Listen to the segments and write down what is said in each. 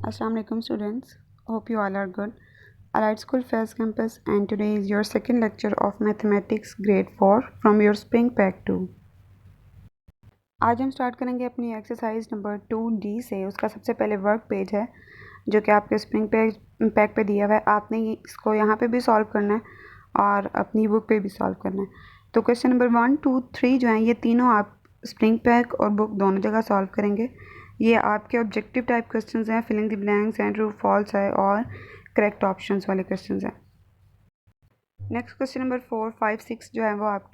Assalamu alaikum students. Hope you all are good. Allied School Fairs Campus, and today is your second lecture of Mathematics Grade 4 from your Spring Pack 2. आज हम start करेंगे अपनी exercise number 2D से। उसका सबसे पहले work page है जो कि आपके स्प्रिंग पैक पे दिया हुआ है। आपने इसको यहाँ पे भी सॉल्व करना है और अपनी बुक पे भी सॉल्व करना है। तो क्वेश्चन नंबर 1, 2, 3 जो हैं ये तीनों आप स्प्रिंग पैक और बुक दोनों जगह सॉल्व करेंगे। ये आपके ऑब्जेक्टिव टाइप क्वेश्चंस हैं, filling the blanks and true false है और करेक्ट ऑप्शंस वाले क्वेश्चंस हैं। नेक्स्ट क्वेश्चन नंबर 4, 5, 6 जो है वो आप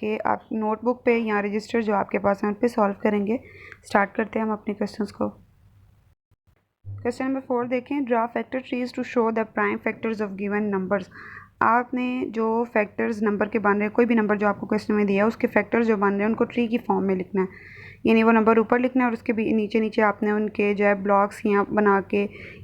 नोटबुक पे या रजिस्टर जो आपके पास है उन पे सॉल्व करेंगे। स्टार्ट करते हैं हम अपने क्वेश्चंस को। क्वेश्चन नंबर 4 देखें, draw factor trees to show the prime factors of given numbers. आपने जो फैक्टर्स नंबर के बन रहे हैं, कोई भी नंबर जो आपको क्वेश्चन में दिया है उसके फैक्टर्स जो बन रहे हैं उनको ट्री की फॉर्म में लिखना है। यानी वो नंबर ऊपर लिखना है और उसके भी नीचे नीचे आपने उनके जो है ब्लॉक्स यहाँ बना के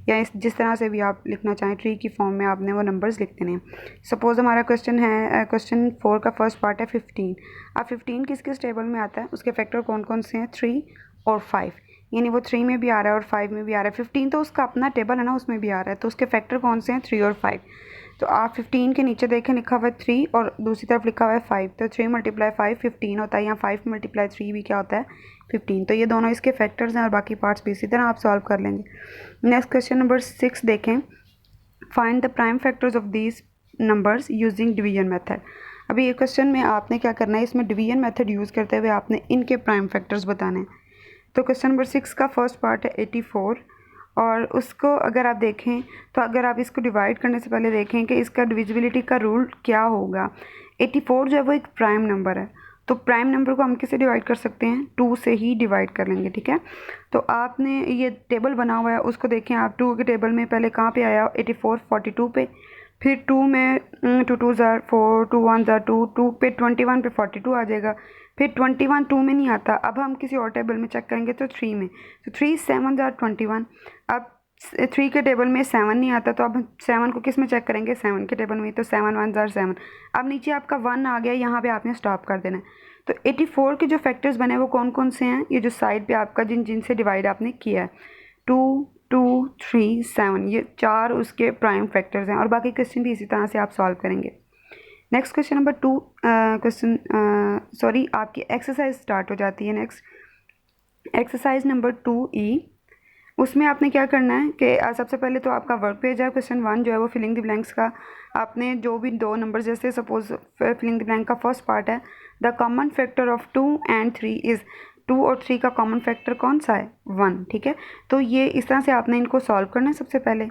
या जिस तरह से भी आप लिखना चाहें ट्री की फॉर्म में आपने वो नंबर्स लिख देने हैं। सपोज़ हमारा क्वेश्चन है, क्वेश्चन 4 का फर्स्ट पार्ट है 15। अब 15 किस किस टेबल में आता है, उसके फैक्टर कौन कौन से हैं, 3 और 5। यानी वो 3 में भी आ रहा है और 5 में भी आ रहा है। 15 तो उसका अपना टेबल है ना, उसमें भी आ रहा है। तो उसके फैक्टर कौन से हैं, 3 और 5। तो आप 15 के नीचे देखें लिखा हुआ है 3 और दूसरी तरफ लिखा हुआ है 5। तो 3 × 5 15 होता है, यहाँ 5 × 3 भी क्या होता है 15। तो ये दोनों इसके फैक्टर्स हैं और बाकी पार्ट्स भी इसी तरह आप सॉल्व कर लेंगे। नेक्स्ट क्वेश्चन नंबर 6 देखें, find the prime factors of these numbers using division method. अभी ये क्वेश्चन में आपने क्या करना है, इसमें डिवीजन मेथड यूज़ करते हुए आपने इनके प्राइम फैक्टर्स बताने हैं। तो क्वेश्चन नंबर 6 का फर्स्ट पार्ट है 84 और उसको अगर आप देखें तो अगर आप इसको डिवाइड करने से पहले देखें कि इसका डिविजिबिलिटी का रूल क्या होगा। 84 जो है वो एक प्राइम नंबर है, तो प्राइम नंबर को हम किससे डिवाइड कर सकते हैं, 2 से ही डिवाइड कर लेंगे। ठीक है, तो आपने ये टेबल बना हुआ है उसको देखें आप। 2 के टेबल में पहले कहाँ पे आया, 84 42 पे, फिर 2 में 2 2 ज़ार 4, 2 1 ज़ार 2, 2 पे 21 पे 42 आ जाएगा। फिर 21 2 में नहीं आता, अब हम किसी और टेबल में चेक करेंगे तो 3 में, तो 3 7 ज़ार 21। अब 3 के टेबल में 7 नहीं आता, तो अब 7 को किस में चेक करेंगे, 7 के टेबल में। तो 7 1 ज़ार 7। अब नीचे आपका 1 आ गया, यहाँ पे आपने स्टॉप कर देना है। तो 84 के जो फैक्टर्स बने वो कौन कौन से हैं, ये जो साइड पे आपका जिनसे डिवाइड आपने किया है, 2 2 3 7, ये 4 उसके प्राइम फैक्टर्स हैं और बाकी क्वेश्चन भी इसी तरह से आप सॉल्व करेंगे। नेक्स्ट क्वेश्चन नंबर 2 आपकी एक्सरसाइज स्टार्ट हो जाती है। नेक्स्ट एक्सरसाइज नंबर 2E, उसमें आपने क्या करना है कि सबसे पहले तो आपका वर्क पेज है। क्वेश्चन 1 जो है वो फिलिंग द ब्लैंक्स का, आपने जो भी दो नंबर, जैसे सपोज फिलिंग द ब्लैंक का फर्स्ट पार्ट है, the common factor of 2 and 3 is, 2 और 3 का कॉमन फैक्टर कौन सा है, 1। ठीक है, तो ये इस तरह से आपने इनको सॉल्व करना है सबसे पहले।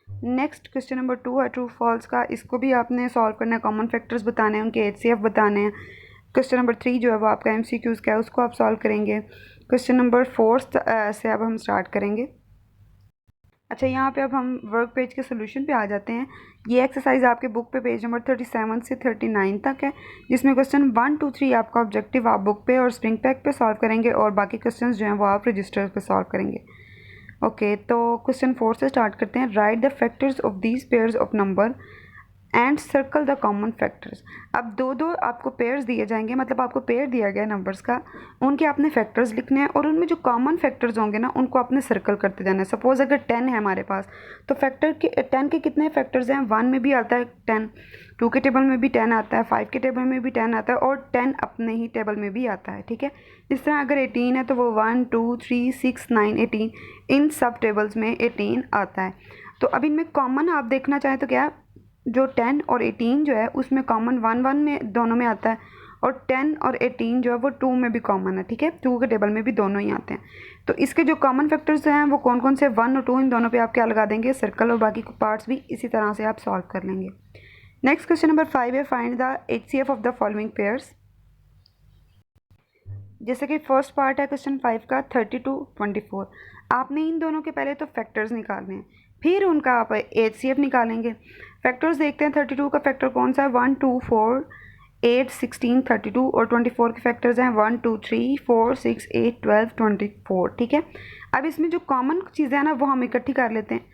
नेक्स्ट क्वेश्चन नंबर 2 है ट्रू फॉल्स का, इसको भी आपने सॉल्व करना है, कॉमन फैक्टर्स बताने हैं, उनके HCF बताने हैं। क्वेश्चन नंबर 3 जो है वो आपका MCQs का है, उसको आप सॉल्व करेंगे। क्वेश्चन नंबर 4 से अब हम स्टार्ट करेंगे। अच्छा, यहाँ पे अब हम वर्क पेज के सोल्यूशन पे आ जाते हैं। ये एक्सरसाइज आपके बुक पे पेज नंबर 37 से 39 तक है, जिसमें क्वेश्चन 1 2 3 आपका ऑब्जेक्टिव आप बुक पे और स्प्रिंग पैक पे सॉल्व करेंगे और बाकी क्वेश्चन जो हैं वो आप रजिस्टर पे सॉल्व करेंगे। ओके, तो क्वेश्चन 4 से स्टार्ट करते हैं। Right the factors of these pairs of number and circle the common factors. अब दो आपको पेयर्स दिए जाएंगे, मतलब आपको पेयर दिया गया नंबर्स का, उनके आपने फैक्टर्स लिखने हैं और उनमें जो कॉमन फैक्टर्स होंगे ना उनको आपने सर्कल करते जाना है। सपोज अगर 10 है हमारे पास, तो फैक्टर के 10 के कितने फैक्टर्स हैं, 1 में भी आता है 10, 2 के टेबल में भी 10 आता है, 5 के टेबल में भी 10 आता है और 10 अपने ही टेबल में भी आता है। ठीक है, इस तरह अगर 18 है तो वो 1 2 3 6 9 18, इन सब टेबल्स में 18 आता है। तो अब इनमें कॉमन आप देखना चाहें तो क्या, जो 10 और 18 जो है उसमें कॉमन 1 1 में दोनों में आता है और 10 और 18 जो है वो 2 में भी कॉमन है। ठीक है, 2 के टेबल में भी दोनों ही आते हैं। तो इसके जो कॉमन फैक्टर्स हैं वो कौन कौन से, 1 और 2, इन दोनों पे आप क्या लगा देंगे, सर्कल, और बाकी पार्ट्स भी इसी तरह से आप सॉल्व कर लेंगे। नेक्स्ट क्वेश्चन नंबर 5 है, find the HCF of the following pairs. जैसे कि फर्स्ट पार्ट है क्वेश्चन 5 का 32 24, आपने इन दोनों के पहले तो फैक्टर्स निकालने हैं, फिर उनका आप HCF निकालेंगे। फैक्टर्स देखते हैं, 32 का फैक्टर कौन सा है, 1 2 4 8 16 32, और 24 के फैक्टर्स हैं 1 2 3 4 6 8 12 24। ठीक है, अब इसमें जो कॉमन चीज़ें हैं ना वो हम इकट्ठी कर लेते हैं।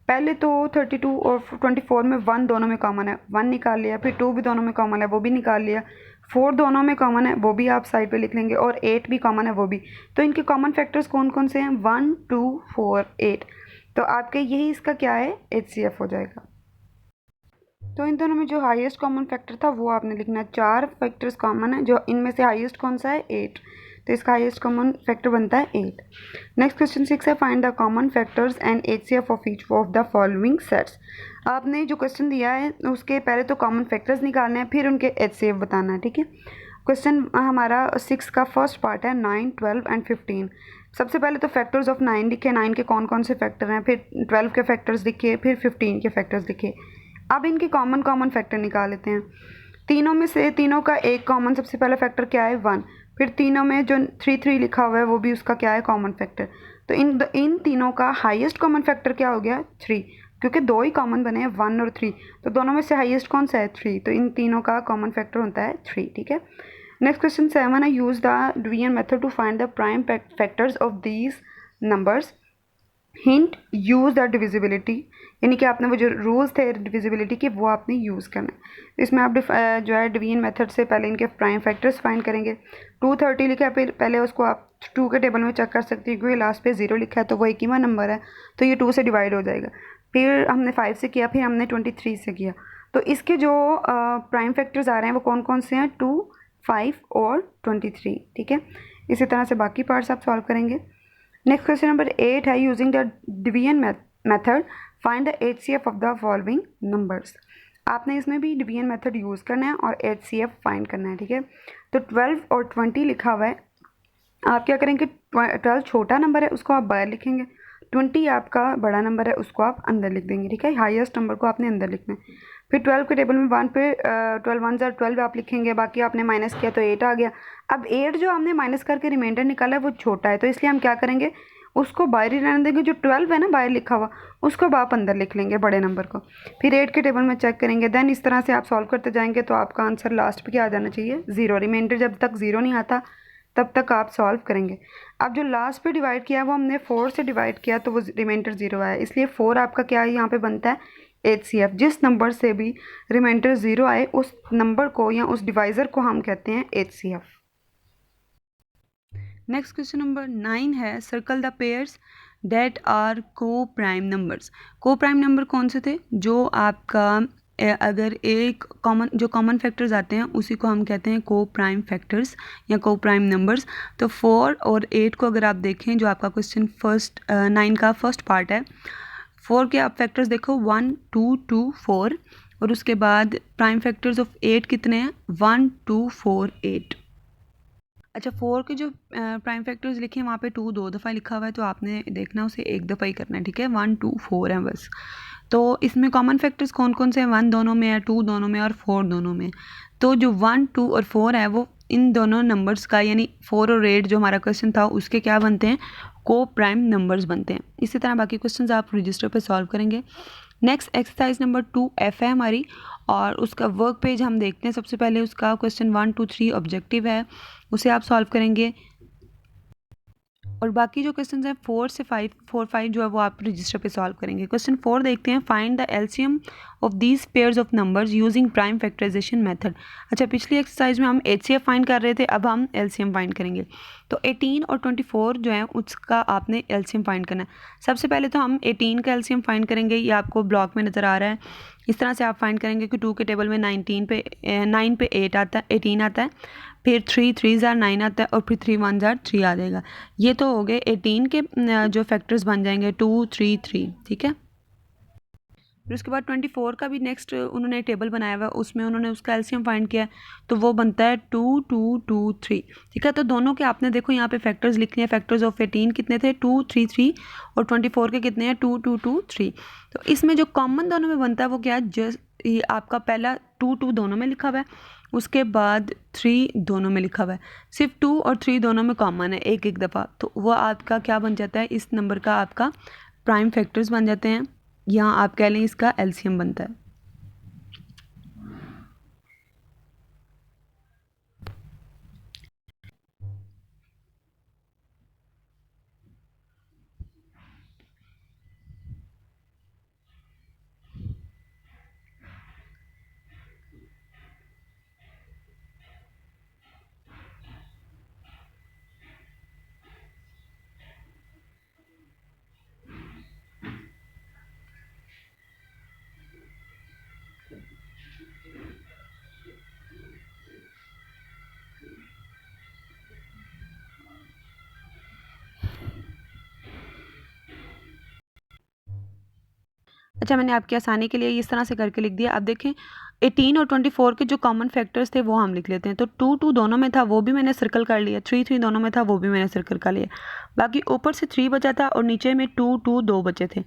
पहले तो 32 और 24 में 1 दोनों में कॉमन है, 1 निकाल लिया, फिर 2 भी दोनों में कॉमन है, वो भी निकाल लिया, 4 दोनों में कॉमन है, वो भी आप साइड पे लिख लेंगे, और 8 भी कॉमन है, वो भी। तो इनके कॉमन फैक्टर्स कौन कौन से हैं, 1 2 4 8। तो आपके यही इसका क्या है, HCF हो जाएगा। तो इन दोनों में जो हाईएस्ट कॉमन फैक्टर था वो आपने लिखना है। 4 फैक्टर्स कॉमन है, जो इनमें से हाईएस्ट कौन सा है, 8। तो इसका हाईएस्ट कॉमन फैक्टर बनता है 8। नेक्स्ट क्वेश्चन 6 है, find the common factors and HCF of each of the following sets. आपने जो क्वेश्चन दिया है उसके पहले तो कॉमन फैक्टर्स निकालने हैं, फिर उनके HCF बताना है, ठीक है। क्वेश्चन हमारा 6 का फर्स्ट पार्ट है 9, 12 एंड 15। सबसे पहले तो फैक्टर्स ऑफ 9 लिखे, 9 के कौन कौन से फैक्टर हैं, फिर 12 के फैक्टर्स लिखे, फिर 15 के फैक्टर्स लिखे। अब इनके कॉमन फैक्टर निकाल लेते हैं। तीनों में से तीनों का एक कॉमन सबसे पहला फैक्टर क्या है, 1। फिर तीनों में जो 3 लिखा हुआ है वो भी उसका क्या है, कॉमन फैक्टर। तो इन तीनों का हाईएस्ट कॉमन फैक्टर क्या हो गया, 3, क्योंकि दो ही कॉमन बने हैं, 1 और 3। तो दोनों में से हाईएस्ट कौन सा है, 3। तो इन तीनों का कॉमन फैक्टर होता है 3, ठीक है। नेक्स्ट क्वेश्चन 7 है, use the division method to find the prime factors of these numbers. Hint, use the divisibility, यानी कि आपने वो जो रूल्स थे डिविजिबिलिटी के वो आपने यूज़ करना है। इसमें आप जो है डिवीजन मेथड से पहले इनके प्राइम फैक्टर्स फाइंड करेंगे। 230 लिखा है, फिर पहले उसको आप 2 के टेबल में चेक कर सकते हैं, क्योंकि लास्ट पे 0 लिखा है तो वो एक ही नंबर है, तो ये 2 से डिवाइड हो जाएगा। फिर हमने 5 से किया, फिर हमने 23 से किया। तो इसके जो प्राइम फैक्टर्स आ रहे हैं वो कौन कौन से हैं, 2, 5 और 23, ठीक है। इसी तरह से बाकी पार्ट्स आप सॉल्व करेंगे। नेक्स्ट क्वेश्चन नंबर 8 है, using the division method find the HCF of the following numbers. आपने इसमें भी डिवीजन मेथड यूज़ करना है और HCF फाइंड करना है, ठीक है। तो 12 और 20 लिखा हुआ है, आप क्या करेंगे, 12 छोटा नंबर है उसको आप बाहर लिखेंगे, 20 आपका बड़ा नंबर है उसको आप अंदर लिख देंगे, ठीक है। हाईएस्ट नंबर को आपने अंदर लिखना है। फिर 12 के टेबल में 1 पे 12 1 ज़ा 12 आप लिखेंगे, बाकी आपने माइनस किया तो 8 आ गया। अब 8 जो हमने माइनस करके रिमाइंडर निकाला है वो छोटा है, तो इसलिए हम क्या करेंगे, उसको बाहर ही रहने देंगे। जो 12 है ना बाहर लिखा हुआ, उसको अब आप अंदर लिख लेंगे, बड़े नंबर को। फिर 8 के टेबल में चेक करेंगे, देन इस तरह से आप सॉल्व करते जाएंगे तो आपका आंसर लास्ट पे क्या आ जाना चाहिए, 0। रिमाइंडर जब तक 0 नहीं आता तब तक आप सॉल्व करेंगे। अब जो लास्ट पे डिवाइड किया वो हमने 4 से डिवाइड किया तो वो रिमाइंडर 0 आया, इसलिए 4 आपका क्या है यहाँ पे बनता है, HCF। जिस नंबर से भी रिमाइंडर 0 आए उस नंबर को या उस डिवाइज़र को हम कहते हैं HCF। नेक्स्ट क्वेश्चन नंबर 9 है, circle the pairs that are co prime numbers. Co prime number कौन से थे, जो आपका अगर एक कॉमन फैक्टर्स आते हैं उसी को हम कहते हैं को प्राइम फैक्टर्स या को प्राइम नंबर्स। तो 4 और 8 को अगर आप देखें, जो आपका क्वेश्चन 9 का फर्स्ट पार्ट है, 4 के आप फैक्टर्स देखो, 1 2 2 4, और उसके बाद प्राइम फैक्टर्स ऑफ 8 कितने हैं, 1 2 4 8। अच्छा, 4 के जो प्राइम फैक्टर्स लिखे हैं वहाँ पे 2 2 दफ़ा लिखा हुआ है, तो आपने देखना उसे एक दफ़ा ही करना है, ठीक है। 1 2 4 है बस। तो इसमें कॉमन फैक्टर्स कौन कौन से हैं, 1 दोनों में है, 2 दोनों में और 4 दोनों में। तो जो 1 2 और 4 है वो इन दोनों नंबर्स का, यानी 4 और 8 जो हमारा क्वेश्चन था उसके क्या बनते हैं, को प्राइम नंबर्स बनते हैं। इसी तरह बाकी क्वेश्चन आप रजिस्टर पर सॉल्व करेंगे। नेक्स्ट एक्सरसाइज नंबर 2F है हमारी, और उसका वर्क पेज हम देखते हैं। सबसे पहले उसका क्वेश्चन 1 2 3 ऑब्जेक्टिव है, उसे आप सॉल्व करेंगे, और बाकी जो क्वेश्चन हैं 4 से 5 जो है वो आप रजिस्टर पे सॉल्व करेंगे। क्वेश्चन 4 देखते हैं, find the LCM of these pairs of numbers using prime factorization method. अच्छा, पिछली एक्सरसाइज में हम HCF फाइंड कर रहे थे, अब हम LCM फाइंड करेंगे। तो 18 और 24 जो है उसका आपने LCM फाइंड करना है। सबसे पहले तो हम 18 का LCM फाइंड करेंगे, ये आपको ब्लॉक में नज़र आ रहा है। इस तरह से आप फाइंड करेंगे कि 2 के टेबल में 9 पे 8 आता है, 18 आता है, फिर 3 3 ज़ार 9 आता है, और फिर 3 1 ज़ार 3 आ जाएगा। ये तो हो गए 18 के जो फैक्टर्स बन जाएंगे 2 3 3, ठीक है। फिर उसके बाद 24 का भी नेक्स्ट उन्होंने टेबल बनाया हुआ है, उसमें उन्होंने उसका एलसीएम फाइंड किया है, तो वो बनता है 2 2 2 3, ठीक है। तो दोनों के आपने देखो यहाँ पे फैक्टर्स लिखने हैं। फैक्टर्स ऑफ 18 कितने थे, 2 3 3, और 24 के कितने हैं, 2 2 2 3। तो इसमें जो कॉमन दोनों में बनता है वो क्या है, जस्ट ये आपका पहला 2 2 दोनों में लिखा हुआ है, उसके बाद 3 दोनों में लिखा हुआ है, सिर्फ 2 और 3 दोनों में कॉमन है एक एक दफ़ा, तो वो आपका क्या बन जाता है, इस नंबर का आपका प्राइम फैक्टर्स बन जाते हैं, यहाँ आप कह लें इसका एलसीएम बनता है। अच्छा, मैंने आपकी आसानी के लिए इस तरह से करके लिख दिया। अब देखें 18 और 24 के जो कॉमन फैक्टर्स थे वो हम लिख लेते हैं। तो 2 2 दोनों में था, वो भी मैंने सर्कल कर लिया। 3 3 दोनों में था, वो भी मैंने सर्कल कर लिया। बाकी ऊपर से 3 बचा था और नीचे में 2 2 2 बचे थे।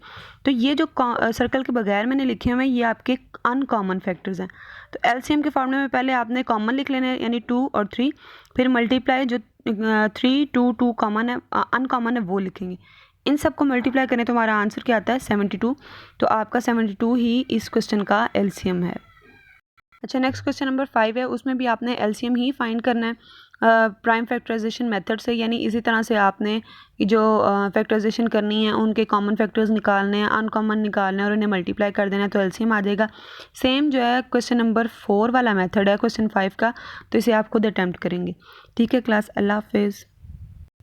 तो ये जो सर्कल के बगैर मैंने लिखे हुए हैं ये आपके अनकॉमन फैक्टर्स हैं। तो एलसीएम के फॉर्मूले में पहले आपने कॉमन लिख लेना है, यानी 2 और 3, फिर मल्टीप्लाई जो 3 2 2 कॉमन है, अनकॉमन है वो लिखेंगे। इन सब को मल्टीप्लाई करें तो हमारा आंसर क्या आता है 72। तो आपका 72 ही इस क्वेश्चन का एलसीएम है। अच्छा, नेक्स्ट क्वेश्चन नंबर 5 है, उसमें भी आपने एलसीएम ही फाइंड करना है प्राइम फैक्टराइजेशन मेथड से, यानी इसी तरह से आपने जो फैक्टराइजेशन करनी है उनके कॉमन फैक्टर्स निकालने हैं, अनकॉमन निकालने हैं और उन्हें मल्टीप्लाई कर देना है, तो एलसीएम आ जाएगा। सेम जो है क्वेश्चन नंबर 4 वाला मेथड है क्वेश्चन 5 का, तो इसे आप खुद अटैम्प्ट करेंगे। ठीक है क्लास, अल्लाह हाफिज़।